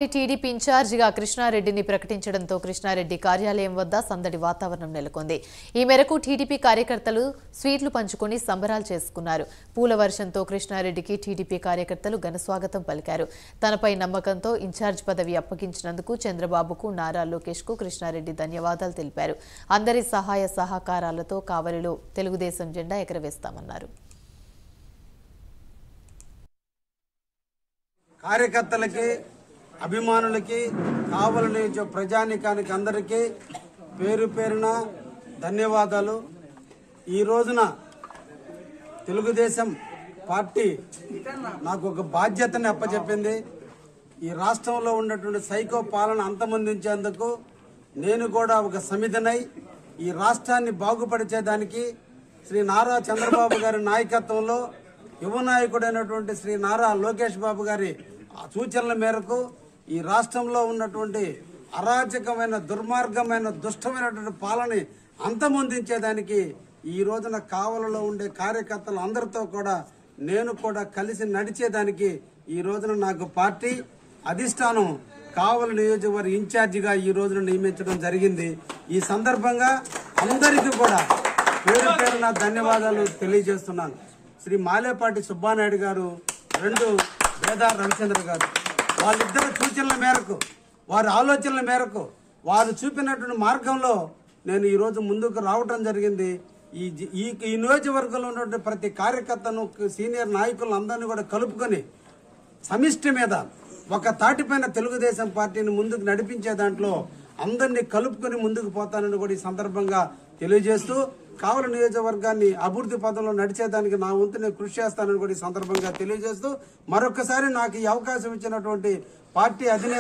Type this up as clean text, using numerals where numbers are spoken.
TDP ఇన్ఛార్జిగా కృష్ణారెడ్డిని ప్రకటించడంతో కృష్ణారెడ్డి కార్యాలయం వద్ద సందడి వాతావరణం నెలకొంది. ఈ మేరకు టీడీపీ కార్యకర్తలు స్వీట్లు పంచుకొని సంబరాలు చేసుకున్నారు. పూల వర్షంతో కృష్ణారెడ్డికి టీడీపీ కార్యకర్తలు ఘనస్వాగతం పలికారు. తనపై నమ్మకంతో ఇన్ఛార్జ్ పదవి అప్పగించినందుకు చంద్రబాబుకు, నారా లోకేష్కు కృష్ణారెడ్డి ధన్యవాదాలు తెలిపారు. అందరి సహాయ సహకారాలతో కావలిలో తెలుగుదేశం జెండా ఎగరవేస్తామన్నారు. కార్యకర్తలకి, అభిమానులకి, కావలి ప్రజానికానికి అందరికీ పేరు పేరున ధన్యవాదాలు. ఈ రోజున తెలుగుదేశం పార్టీ నాకు ఒక బాధ్యతని అప్పచెప్పింది. ఈ రాష్ట్రంలో ఉన్నటువంటి సైకో పాలన అంతమొందించేందుకు నేను కూడా ఒక సమితినై ఈ రాష్ట్రాన్ని బాగుపరిచేదానికి శ్రీ నారా చంద్రబాబు గారి నాయకత్వంలో యువ నాయకుడైనటువంటి శ్రీ నారా లోకేష్ బాబు గారి సూచనల మేరకు ఈ రాష్ట్రంలో ఉన్నటువంటి అరాచకమైన, దుర్మార్గమైన, దుష్టమైనటువంటి పాలన అంతమొందించేదానికి ఈ రోజున కావలలో ఉండే కార్యకర్తలు అందరితో కూడా నేను కూడా కలిసి నడిచేదానికి ఈ రోజున నాకు పార్టీ అధిష్టానం కావలి నియోజకవర్గ ఇన్ఛార్జిగా ఈ రోజున నియమించడం జరిగింది. ఈ సందర్భంగా అందరికీ కూడా పేరు పేరున ధన్యవాదాలు తెలియజేస్తున్నాను. శ్రీ మాలేపాటి సుబ్బానాయుడు గారు, వేదార్ రవిచంద్ర గారు, వాళ్ళిద్దరు సూచనల మేరకు, వారి ఆలోచనల మేరకు, వారు చూపినటువంటి మార్గంలో నేను ఈరోజు ముందుకు రావటం జరిగింది. ఈ నియోజకవర్గంలో ఉన్నటువంటి ప్రతి కార్యకర్తను, సీనియర్ నాయకులను అందరినీ కూడా కలుపుకొని సమిష్టి మీద ఒక తాటిపైన తెలుగుదేశం పార్టీని ముందుకు నడిపించే దాంట్లో అందరినీ కలుపుకొని ముందుకు పోతానని కూడా ఈ సందర్భంగా తెలియజేస్తూ, కావలి నియోజకవర్గాన్ని అభివృద్ధి పదంలో నడిచేదానికి నా వంతు నేను కృషి చేస్తానని కూడా ఈ సందర్భంగా తెలియజేస్తూ, మరొకసారి నాకు ఈ అవకాశం ఇచ్చినటువంటి పార్టీ అధినేత